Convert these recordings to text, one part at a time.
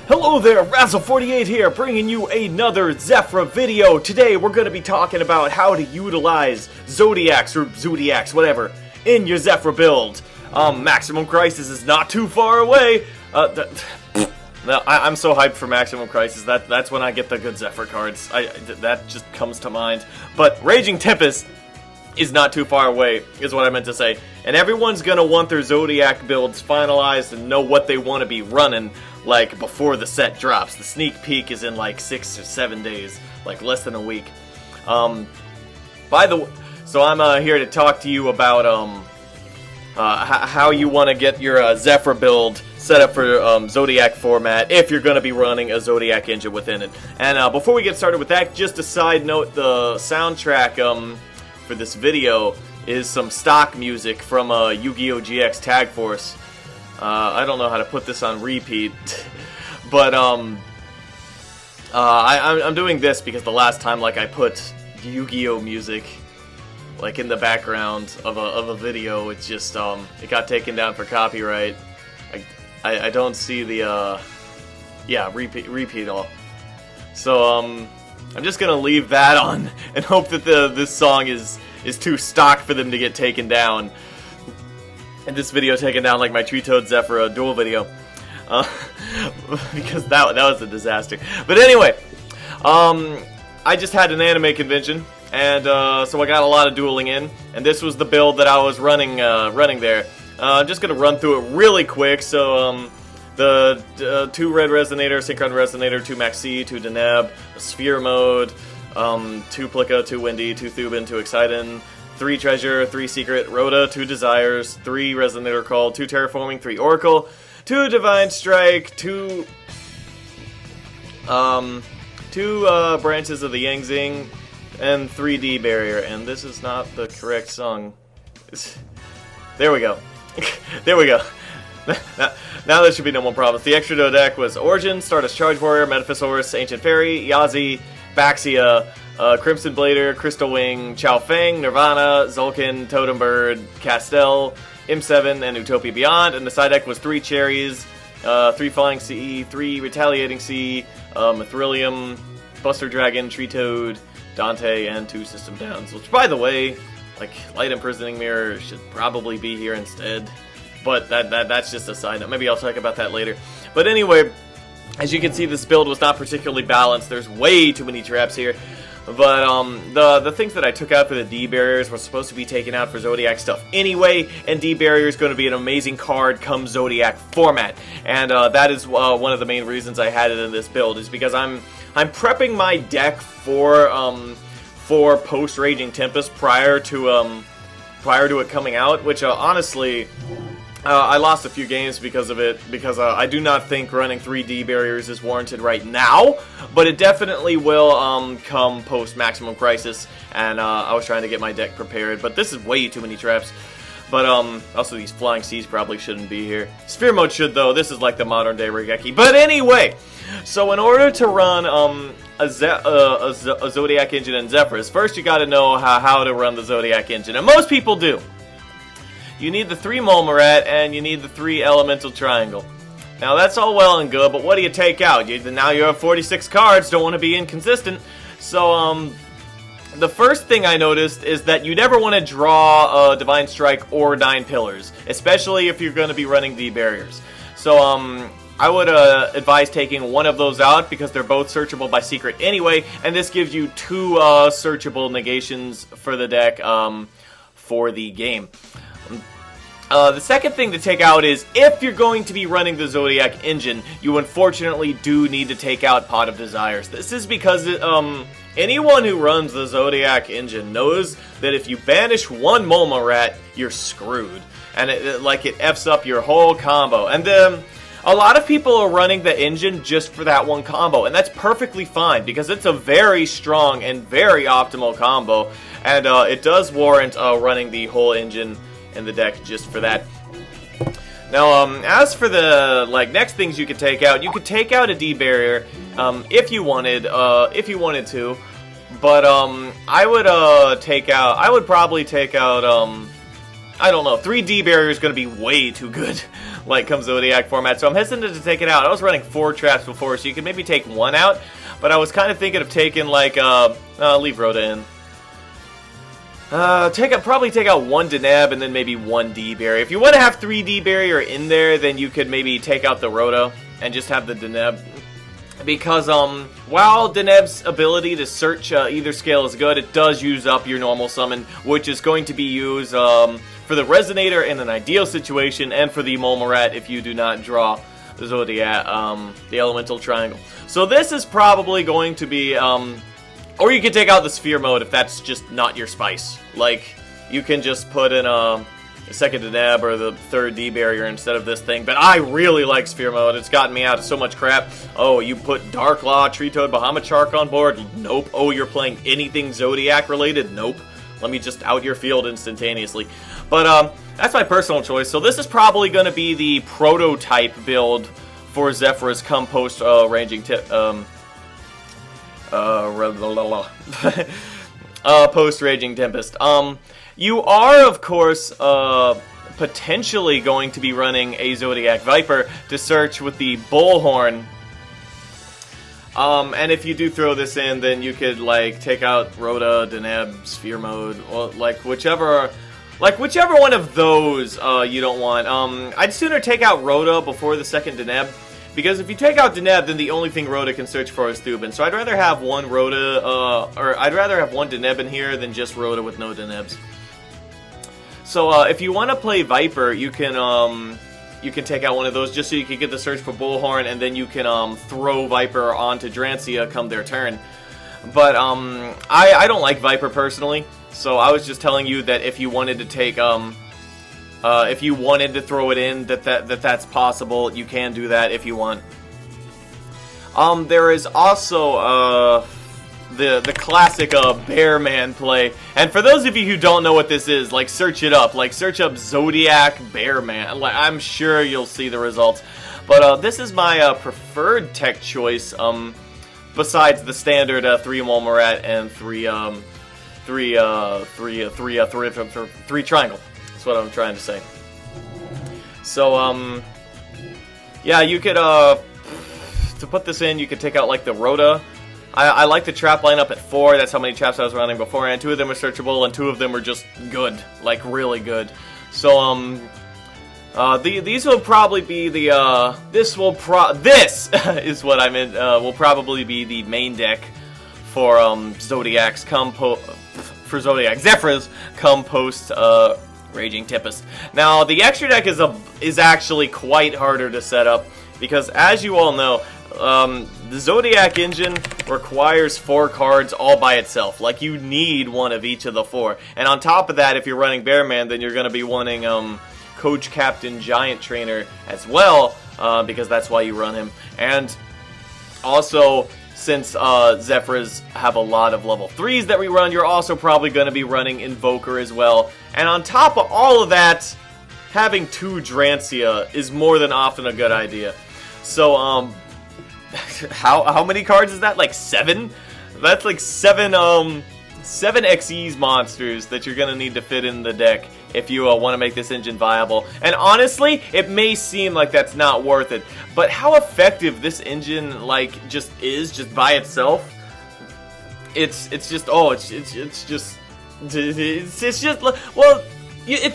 Hello there, Razzle48 here, bringing you another Zefras video. Today we're going to be talking about how to utilize Zoodiacs or Zoodiacs, whatever, in your Zefras build. Maximum Crisis is not too far away. I'm so hyped for Maximum Crisis. That's when I get the good Zefras cards. That just comes to mind. But Raging Tempest is not too far away, is what I meant to say. And everyone's gonna want their Zoodiac builds finalized and know what they want to be running, like, before the set drops. The sneak peek is in, like, 6 or 7 days, like, less than a week. By the way, so I'm here to talk to you about, how you want to get your Zefras build set up for Zoodiac format if you're going to be running a Zoodiac engine within it. And before we get started with that, just a side note, the soundtrack for this video is some stock music from Yu-Gi-Oh! GX Tag Force. I don't know how to put this on repeat, but I'm doing this because the last time, like, I put Yu-Gi-Oh! Music, like, in the background of a video, it's just it got taken down for copyright. I don't see the repeat all. So I'm just gonna leave that on and hope that this song is too stock for them to get taken down. And this video taken down like my Tree Toad Zefras duel video. Because that was a disaster. But anyway, I just had an anime convention, and so I got a lot of dueling in, and this was the build that I was running there. I'm just gonna run through it really quick. So the 2 red resonator, synchron resonator, 2 maxi, 2 deneb, a sphere mode, 2 Plika, 2 windy, 2 Thuban, 2 Exciton, 3 treasure, 3 secret, Rhoda, 2 desires, 3 resonator call, 2 terraforming, 3 oracle, 2 divine strike, 2 branches of the Yangzing, and 3D barrier. And this is not the correct song. There we go. There we go. Now there should be no more problems. The extra deck was Origin, Stardust Charge Warrior, Metaphysaurus, Ancient Fairy, Yazi, Baxia, Crimson Blader, Crystal Wing, Chao Feng, Nirvana, Zulkin, Totem Bird, Castell, M7, and Utopia Beyond. And the side deck was 3 Cherries, 3 Flying CE, 3 Retaliating CE, Mithrilium, Buster Dragon, Tree Toad, Dante, and 2 System Downs. Which, by the way, like, Light Imprisoning Mirror should probably be here instead. But that's just a side note. Maybe I'll talk about that later. But anyway, as you can see, this build was not particularly balanced. There's way too many traps here. But the things that I took out for the D barriers were supposed to be taken out for Zoodiac stuff anyway, and D barrier is going to be an amazing card come Zoodiac format. And that is one of the main reasons I had it in this build, is because I'm prepping my deck for post Raging Tempest prior to it coming out, which honestly, I lost a few games because of it, because I do not think running 3D barriers is warranted right now, but it definitely will come post Maximum Crisis, and I was trying to get my deck prepared, but this is way too many traps. But also these Flying Seas probably shouldn't be here. Sphere mode should, though. This is like the modern day Regeki. But anyway, so in order to run a Zoodiac engine in Zefras, first you got to know how to run the Zoodiac engine, and most people do. You need the 3 Molmarat, and you need the 3 Elemental Triangle. Now, that's all well and good, but what do you take out? Now you have 46 cards, don't want to be inconsistent. So, the first thing I noticed is that you never want to draw Divine Strike or 9 Pillars, especially if you're going to be running the barriers. So, I would advise taking one of those out, because they're both searchable by secret anyway, and this gives you 2 searchable negations for the deck for the game. The second thing to take out is, if you're going to be running the Zoodiac engine, you unfortunately do need to take out Pot of Desires. This is because anyone who runs the Zoodiac engine knows that if you banish one Molmarat, you're screwed. And it F's up your whole combo. And a lot of people are running the engine just for that one combo, and that's perfectly fine, because it's a very strong and very optimal combo, and it does warrant running the whole engine in the deck just for that. Now, as for the next things you could take out a D barrier if you wanted to, but I would probably take out I don't know, 3D barrier is going to be way too good. like come Zoodiac format, so I'm hesitant to take it out. I was running 4 traps before, so you could maybe take 1 out, but I was kind of thinking of taking like, leave Rhoda in. Probably take out 1 Deneb and then maybe 1 D barrier. If you want to have 3 D barrier in there, then you could maybe take out the Rhoda and just have the Deneb. Because, while Deneb's ability to search either scale is good, it does use up your normal summon, which is going to be used, for the Resonator in an ideal situation, and for the Momorat if you do not draw the Zoodiac, the Elemental Triangle. So this is probably going to be, or you can take out the Sphere mode if that's just not your spice. Like, you can just put in, the second Deneb or the 3rd D barrier instead of this thing, but I really like Sphere mode. It's gotten me out of so much crap. Oh, you put Dark Law, Tree Toad, Bahamut Shark on board? Nope. Oh, you're playing anything Zoodiac related? Nope. Let me just out your field instantaneously. But that's my personal choice. So this is probably going to be the prototype build for Zefras come post Raging post Raging Tempest. You are, of course, potentially going to be running a Zoodiac Viper to search with the Bullhorn. And if you do throw this in, then you could, like, take out Rhoda, Deneb, Sphere Mode, or, like, whichever one of those you don't want. I'd sooner take out Rhoda before the second Deneb, because if you take out Deneb, then the only thing Rhoda can search for is Thubin. So I'd rather have 1 Rhoda, or I'd rather have 1 Deneb in here than just Rhoda with no Denebs. So if you want to play Viper, you can take out one of those just so you can get the search for Bullhorn, and then you can throw Viper onto Drancia come their turn. But I don't like Viper personally, so I was just telling you that if you wanted to take if you wanted to throw it in, that's possible. You can do that if you want. There is also the classic Bearman play, and for those of you who don't know what this is, like, search it up. Like, search up Zoodiac Bearman. Like, I'm sure you'll see the results. But this is my preferred tech choice. Besides the standard 3 Momorat and 3 triangle. That's what I'm trying to say. So yeah, you could to put this in, you could take out like the Rhoda. I like the trap lineup at 4. That's how many traps I was running before, and 2 of them are searchable, and 2 of them are just good, like really good. So these will probably be the this is what I meant. Will probably be the main deck for Zoodiac's for Zoodiac Zefras come post Raging Tempest. Now the extra deck is actually quite harder to set up, because as you all know, the Zoodiac engine requires 4 cards all by itself. Like, you need one of each of the 4. And on top of that, if you're running Bearman, then you're going to be wanting Coach Captain Giant Trainer as well, because that's why you run him. And also, since Zefras have a lot of level 3s that we run, you're also probably going to be running Invoker as well. And on top of all of that, having 2 Drancia is more than often a good idea. So, how many cards is that? Like 7? That's like 7 Xyz monsters that you're gonna need to fit in the deck if you want to make this engine viable. And honestly, it may seem like that's not worth it, but how effective this engine just by itself, it's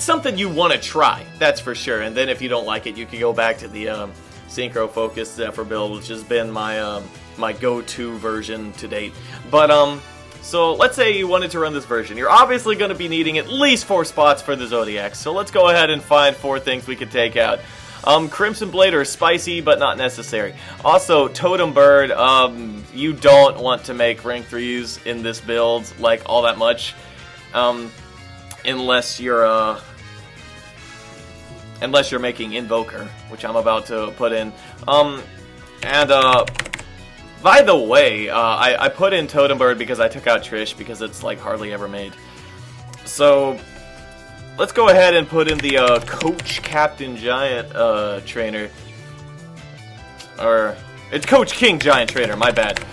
something you want to try, that's for sure. And then if you don't like it, you can go back to the Synchro Focus Zephyr build, which has been my my go-to version to date. But so let's say you wanted to run this version. You're obviously going to be needing at least 4 spots for the Zoodiac. So let's go ahead and find 4 things we could take out. Crimson Blader is spicy, but not necessary. Also, Totem Bird, you don't want to make rank 3s in this build, like, all that much. Unless you're making Invoker, which I'm about to put in. By the way, I put in Totem Bird because I took out Trish, because it's like hardly ever made. So let's go ahead and put in the Coach Captain Giant Trainer. Or it's Coach King Giant Trainer, my bad.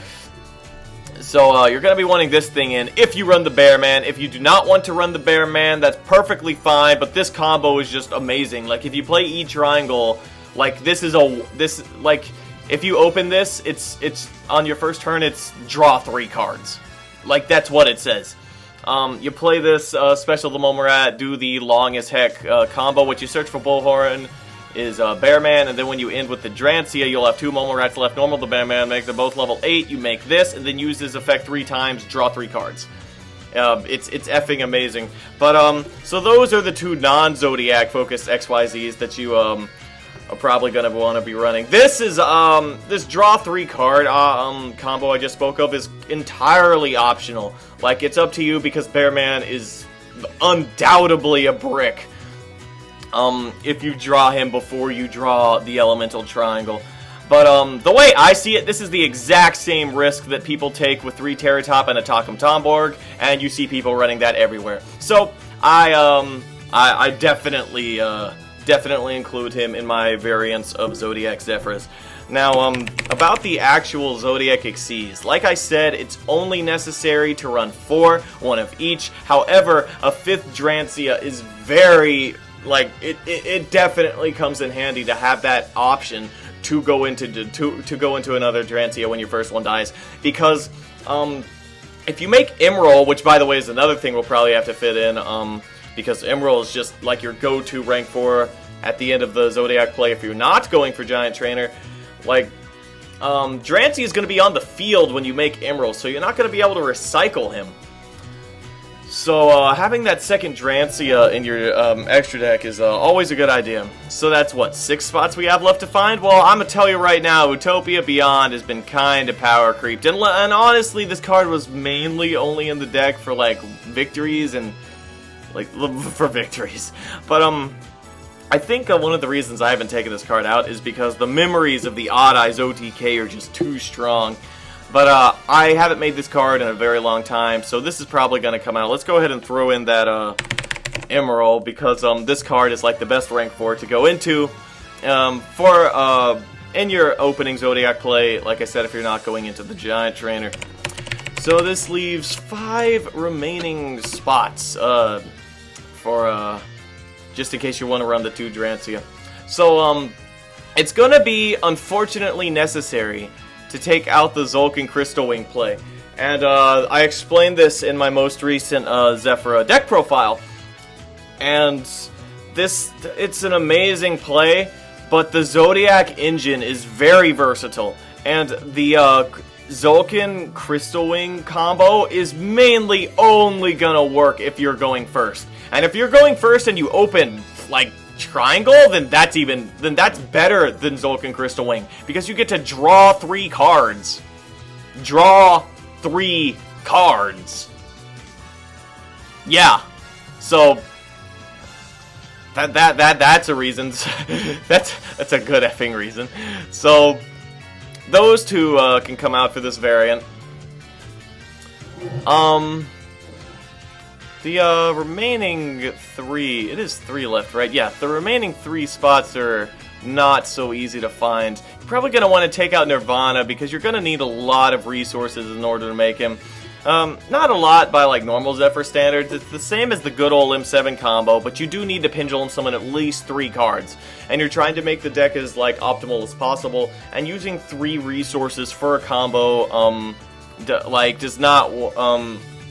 So you're going to be wanting this thing in if you run the Bear Man. If you do not want to run the Bear Man, that's perfectly fine, but this combo is just amazing. Like, if you play E Triangle, like, like, if you open this, it's on your first turn, it's draw 3 cards. Like, that's what it says. You play this special the Momorat, do the long as heck combo, which you search for Bullhorn, is Bear Man, and then when you end with the Drancia, you'll have 2 Momorats left normal to Bear Man, make them both level 8, you make this, and then use this effect 3 times, draw 3 cards. It's effing amazing. But, so those are the 2 non-Zoodiac focused XYZs that you, are probably going to want to be running. This is, this draw 3 card, combo I just spoke of is entirely optional. Like, it's up to you because Bear Man is undoubtedly a brick. If you draw him before you draw the Elemental Triangle. But, the way I see it, this is the exact same risk that people take with 3 Terratop and a Takum Tomborg, and you see people running that everywhere. So, I definitely include him in my variants of Zoodiac Zefras. Now, about the actual Zoodiac Xyz, like I said, it's only necessary to run 4, 1 of each. However, a 5th Drancia is very... like, it definitely comes in handy to have that option to go into another Drancia when your first one dies, because if you make Emerald, which by the way is another thing we'll probably have to fit in, because Emerald is just like your go-to rank 4 at the end of the Zoodiac play if you're not going for Giant Trainer. Like, Drancia is going to be on the field when you make Emerald, so you're not going to be able to recycle him. So, having that second Drancia in your extra deck is always a good idea. So that's, what, 6 spots we have left to find? Well, I'm going to tell you right now, Utopia Beyond has been kind of power creeped. And honestly, this card was mainly only in the deck for, like, victories and, like, for victories. But, I think one of the reasons I haven't taken this card out is because the memories of the Odd Eyes OTK are just too strong. But I haven't made this card in a very long time, so this is probably going to come out. Let's go ahead and throw in that Emerald, because this card is like the best rank 4 to go into. In your opening Zoodiac play, like I said, if you're not going into the Giant Trainer. So this leaves 5 remaining spots for just in case you want to run the 2 Drancia. So it's going to be unfortunately necessary to take out the Zulkin Crystal Wing play. And I explained this in my most recent Zefra deck profile. And it's an amazing play, but the Zoodiac engine is very versatile. And the Zulkin Crystal Wing combo is mainly only gonna work if you're going first. And if you're going first and you open, like, Triangle, then that's better than Zulkin Crystal Wing, because you get to draw 3 cards. Draw 3 cards. Yeah. So that's a reason. that's a good effing reason. So those 2 can come out for this variant. The remaining 3, it is 3 left, right? Yeah, the remaining 3 spots are not so easy to find. You're probably going to want to take out Nirvana, because you're going to need a lot of resources in order to make him. Not a lot by, like, normal Zephyr standards. It's the same as the good old M7 combo, but you do need to Pendulum Summon at least 3 cards. And you're trying to make the deck as, like, optimal as possible, and using 3 resources for a combo,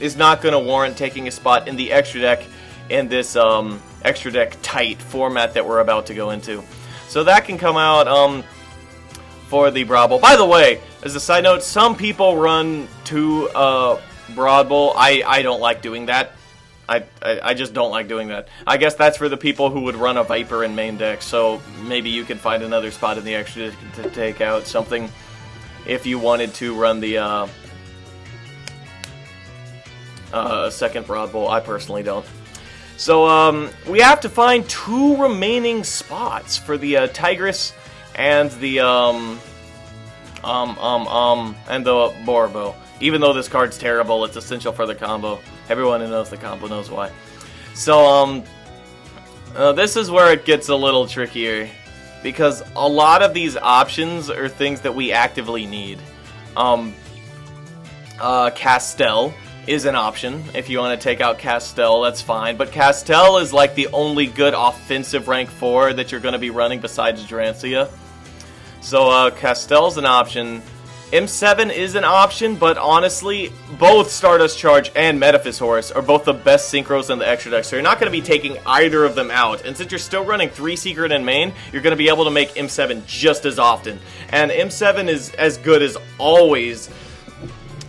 is not going to warrant taking a spot in the extra deck in this extra deck tight format that we're about to go into. So that can come out for the Broad Bowl. By the way, as a side note, some people run 2 Broad Bowl. I don't like doing that. I just don't like doing that. I guess that's for the people who would run a Viper in main deck, so maybe you can find another spot in the extra deck to take out something if you wanted to run the second Broad Bowl. I personally don't. So, we have to find 2 remaining spots for the Tigress and the and the Borbo. Even though this card's terrible, it's essential for the combo. Everyone who knows the combo knows why. So, this is where it gets a little trickier, because a lot of these options are things that we actively need. Castel is an option. If you want to take out Castel, that's fine. But Castel is like the only good offensive rank 4 that you're going to be running besides Drancia. So Castel's an option. M7 is an option, but honestly, both Stardust Charge and Metaphysaurus are both the best synchros in the extra deck, so you're not going to be taking either of them out. And since you're still running 3 Secret in main, you're going to be able to make M7 just as often. And M7 is as good as always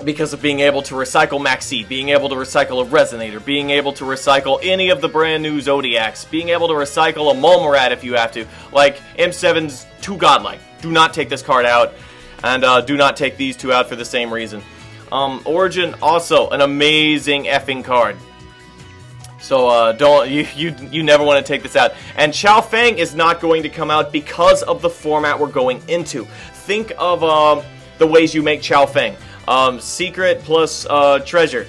because of being able to recycle Maxi, being able to recycle a Resonator, being able to recycle any of the brand new Zoodiacs, being able to recycle a Mulmarat if you have to. Like, M7's too godlike. Do not take this card out. And do not take these two out for the same reason. Origin, also an amazing effing card. So don't you never want to take this out. And Chao Feng is not going to come out because of the format we're going into. Think of the ways you make Chao Feng. Secret plus treasure.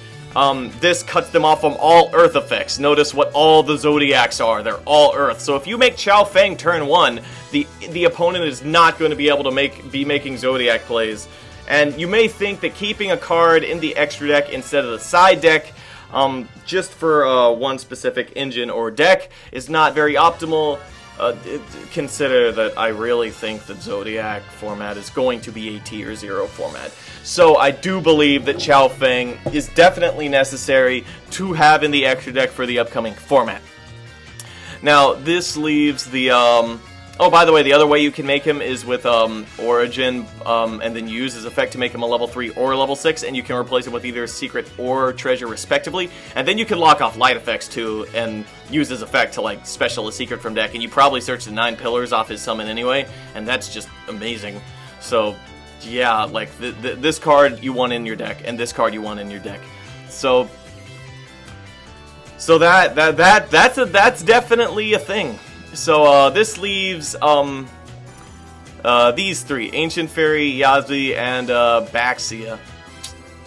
This cuts them off from all Earth effects. Notice what all the Zoodiacs are. They're all Earth. So if you make Chao Feng turn 1, the opponent is not going to be able to be making Zodiac plays. And you may think that keeping a card in the extra deck instead of the side deck, just for one specific engine or deck, is not very optimal. Consider that I really think that Zodiac format is going to be a tier 0 format. So I do believe that Chao Feng is definitely necessary to have in the extra deck for the upcoming format. Now, this leaves the... oh, by the way, the other way you can make him is with Origin, and then use his effect to make him a level 3 or a level 6, and you can replace him with either Secret or Treasure, respectively. And then you can lock off Light effects, too, and use his effect to, like, special a Secret from deck. And you probably search the 9 pillars off his summon anyway, and that's just amazing. So, yeah, like, this card you want in your deck, and this card you want in your deck. So that's definitely a thing. So, this leaves, these 3. Ancient Fairy, Yazi, and, Baxia.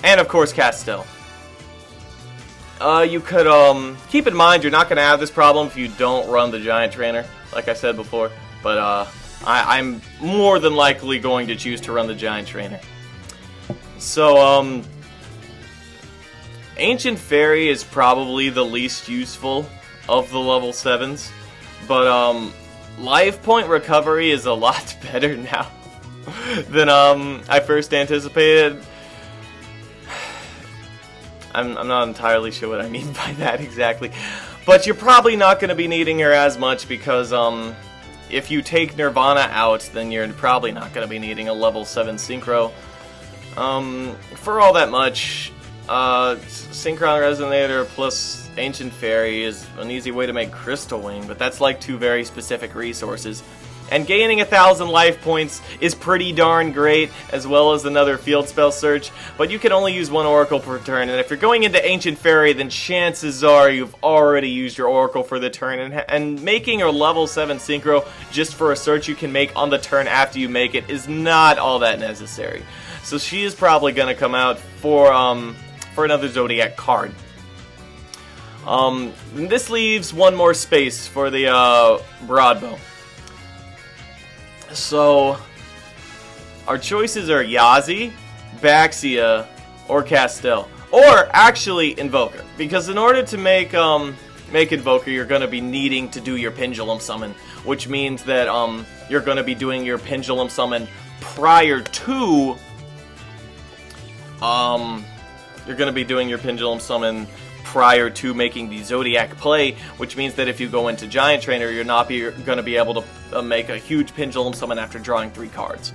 And, of course, Castel. You could, keep in mind you're not going to have this problem if you don't run the Giant Trainer, like I said before. But, I'm more than likely going to choose to run the Giant Trainer. So, Ancient Fairy is probably the least useful of the level 7s. But, life point recovery is a lot better now than, I first anticipated. I'm not entirely sure what I mean by that exactly. But you're probably not going to be needing her as much because, if you take Nirvana out, then you're probably not going to be needing a level 7 Synchro. For all that much, Synchron Resonator plus Ancient Fairy is an easy way to make Crystal Wing, but that's like 2 very specific resources. And gaining 1,000 life points is pretty darn great, as well as another field spell search, but you can only use 1 Oracle per turn, and if you're going into Ancient Fairy, then chances are you've already used your Oracle for the turn, and making a level 7 Synchro just for a search you can make on the turn after you make it is not all that necessary. So she is probably going to come out for another Zoodiac card. This leaves 1 more space for the Broadbow. So, our choices are Yazi, Baxia, or Castel. Or, actually, Invoker. Because in order to make Invoker, you're going to be needing to do your Pendulum Summon. Which means that you're going to be doing your Pendulum Summon prior to... you're going to be doing your Pendulum Summon prior to making the Zoodiac play, which means that if you go into Giant Trainer, you're not going to be able to make a huge Pendulum Summon after drawing 3 cards.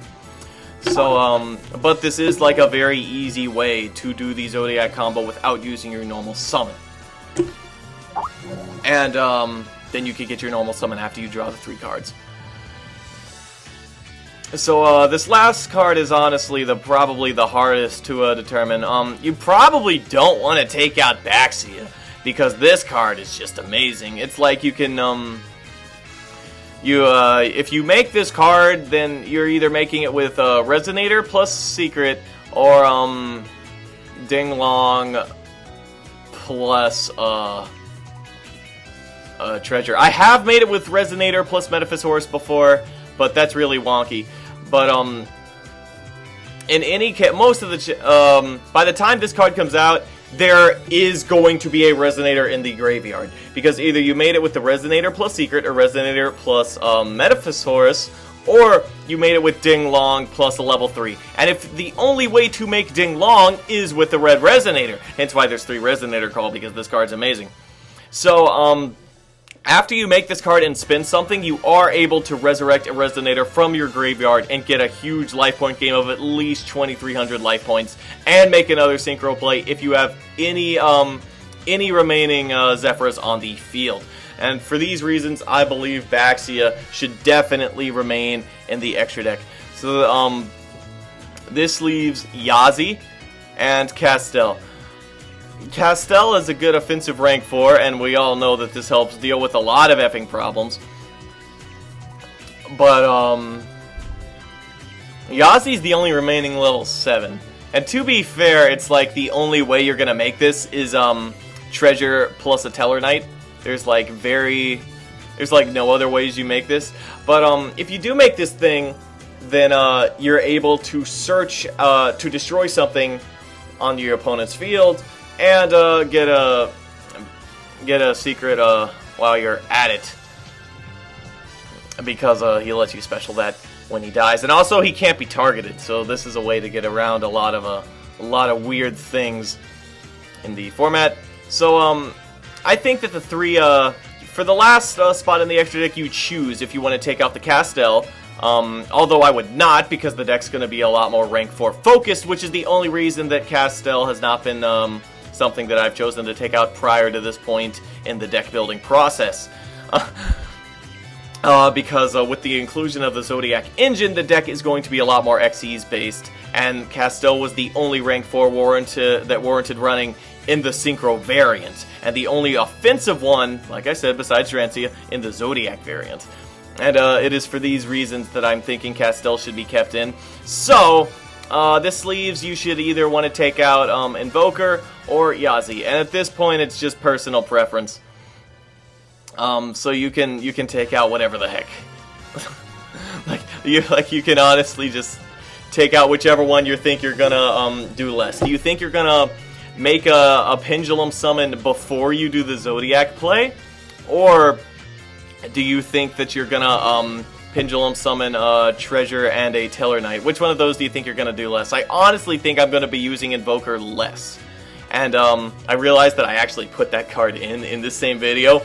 So, but this is like a very easy way to do the Zoodiac combo without using your normal summon. And then you can get your normal summon after you draw the 3 cards. So, this last card is honestly probably the hardest to determine. You probably don't want to take out Baxia, because this card is just amazing. It's like you can, if you make this card, then you're either making it with Resonator plus Secret, or Ding Long plus Treasure. I have made it with Resonator plus Metaphysaurus before, but that's really wonky. But in any case, most of the by the time this card comes out, there is going to be a Resonator in the graveyard, because either you made it with the Resonator plus Secret or Resonator plus Metaphysaurus, or you made it with Ding Long plus a level 3. And if the only way to make Ding Long is with the red Resonator, hence why there's 3 Resonator called, because this card's amazing. So, after you make this card and spin something, you are able to resurrect a Resonator from your graveyard and get a huge life point gain of at least 2,300 life points, and make another Synchro play if you have any remaining Zefras on the field. And for these reasons, I believe Baxia should definitely remain in the extra deck. So this leaves Yazi and Castel. Castel is a good offensive rank 4, and we all know that this helps deal with a lot of effing problems. But Yazi's the only remaining level 7. And to be fair, it's like the only way you're gonna make this is Treasure plus a Teller Knight. There's like no other ways you make this. But if you do make this thing, then you're able to search to destroy something on your opponent's field, and get a secret while you're at it, because he lets you special that when he dies, and also he can't be targeted. So this is a way to get around a lot of weird things in the format. So I think that the 3 for the last spot in the extra deck, you choose if you want to take out the Castel. Although I would not, because the deck's going to be a lot more rank 4 focused, which is the only reason that Castel has not been something that I've chosen to take out prior to this point in the deck building process. Because with the inclusion of the Zoodiac engine, the deck is going to be a lot more XEs based, and Castel was the only rank 4 that warranted running in the Synchro variant, and the only offensive one, like I said, besides Drancia, in the Zoodiac variant. And it is for these reasons that I'm thinking Castel should be kept in. So, this leaves you should either want to take out Invoker or Yazi, and at this point it's just personal preference. So you can take out whatever the heck. you can honestly just take out whichever one you think you're gonna do less. Do you think you're gonna make a Pendulum Summon before you do the Zoodiac play, or do you think that you're gonna Pendulum Summon Treasure and a Teller Knight? Which one of those do you think you're gonna do less? I honestly think I'm gonna be using Invoker less. And I realized that I actually put that card in this same video.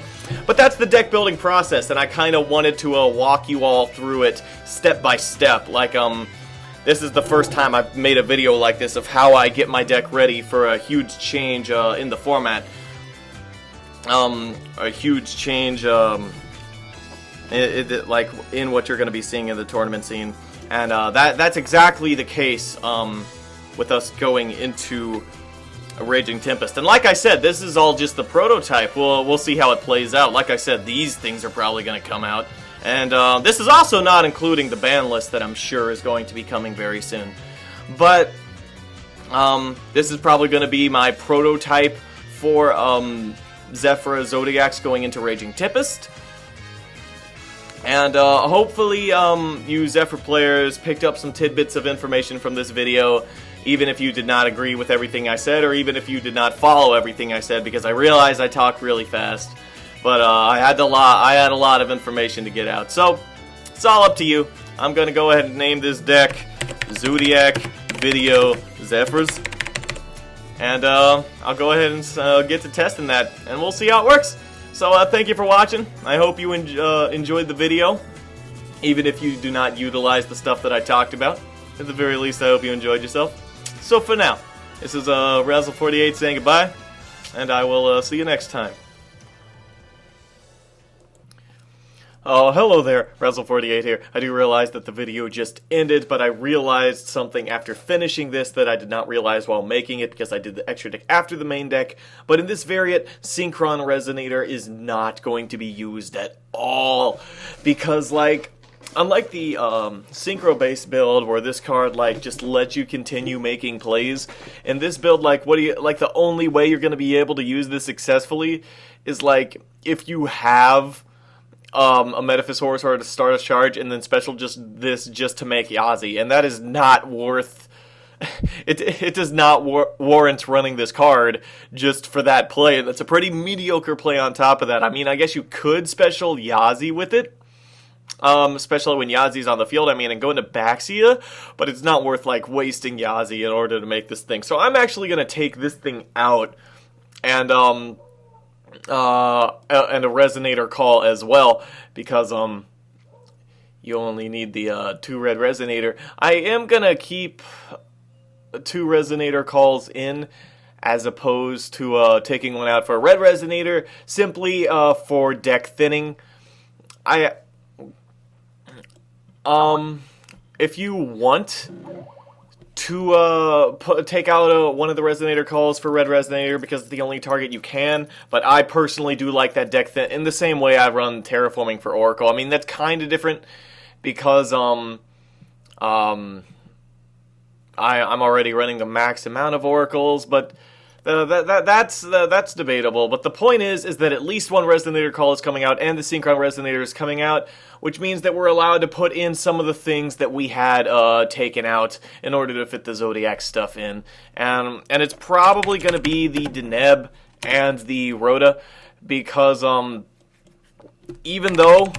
But that's the deck building process, and I kind of wanted to walk you all through it step by step. Like, this is the first time I've made a video like this of how I get my deck ready for a huge change in the format. A huge change like in what you're going to be seeing in the tournament scene. And that's exactly the case with us going into a Raging Tempest. And like I said, this is all just the prototype. We'll see how it plays out. Like I said, these things are probably going to come out. And this is also not including the ban list that I'm sure is going to be coming very soon. But this is probably going to be my prototype for Zefras Zoodiacs going into Raging Tempest. And hopefully you Zephyr players picked up some tidbits of information from this video, even if you did not agree with everything I said, or even if you did not follow everything I said, because I realize I talk really fast. But I had a lot of information to get out. So it's all up to you. I'm going to go ahead and name this deck Zoodiac Video Zefras. And I'll go ahead and get to testing that, and we'll see how it works. So thank you for watching. I hope you enjoyed the video, even if you do not utilize the stuff that I talked about. At the very least, I hope you enjoyed yourself. So for now, this is Razzle48 saying goodbye, and I will see you next time. Oh, hello there, Razzle48 here. I do realize that the video just ended, but I realized something after finishing this that I did not realize while making it, because I did the extra deck after the main deck. But in this variant, Synchron Resonator is not going to be used at all, because, like, unlike the Synchro-based build where this card, like, just lets you continue making plays, in this build, like, the only way you're going to be able to use this successfully is, like, if you have a Metaphysaurus or to start a charge, and then special just to make Yazi, and that is not worth it does not warrant running this card just for that play, and that's a pretty mediocre play on top of that. I mean, I guess you could special Yazi with it, especially when Yazi's on the field, I mean, and go into Baxia, but it's not worth, like, wasting Yazi in order to make this thing. So I'm actually going to take this thing out, and a Resonator Call as well, because, you only need the 2 red Resonator. I am going to keep 2 Resonator Calls in, as opposed to taking one out for a red Resonator, simply for deck thinning. If you want to take out one of the Resonator Calls for red Resonator because it's the only target you can, but I personally do like that deck thin in the same way I run Terraforming for Oracle. I mean, that's kind of different because I'm already running the max amount of Oracles, but that's debatable. But the point is that at least one Resonator Call is coming out, and the Synchron Resonator is coming out, which means that we're allowed to put in some of the things that we had taken out in order to fit the Zoodiac stuff in. And it's probably going to be the Deneb and the Rhoda, because even though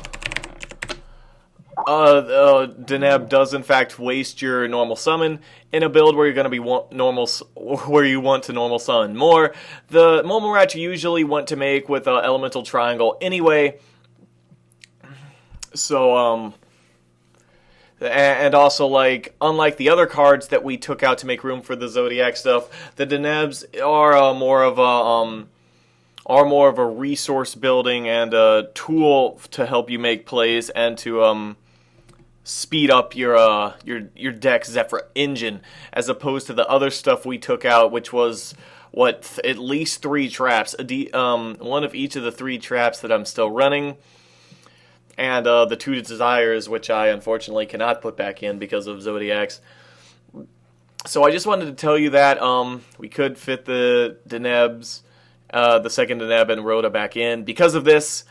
Deneb does in fact waste your normal summon in a build where you're going to be where you want to normal summon more, the Momo Rat you usually want to make with Elemental Triangle anyway. So and also, like, unlike the other cards that we took out to make room for the Zoodiac stuff, the Denebs are more of a resource building and a tool to help you make plays and to speed up your deck's Zefras engine, as opposed to the other stuff we took out, which was at least 3 traps, one of each of the 3 traps that I'm still running, and the 2 desires, which I unfortunately cannot put back in because of Zoodiacs. So I just wanted to tell you that we could fit the Denebs, the second Deneb and Rhoda back in because of this.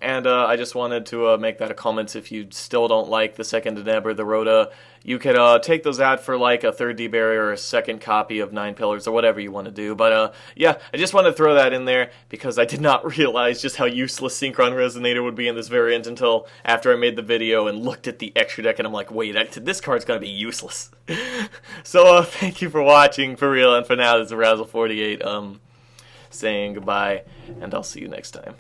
And I just wanted to make that a comment. If you still don't like the second Deneb or the Rhoda, you could take those out for like a 3rd D barrier or a second copy of 9 Pillars or whatever you want to do. But yeah, I just wanted to throw that in there because I did not realize just how useless Synchron Resonator would be in this variant until after I made the video and looked at the extra deck, and I'm like, wait, this card's going to be useless. So thank you for watching, for real, and for now, this is Razzle48 saying goodbye, and I'll see you next time.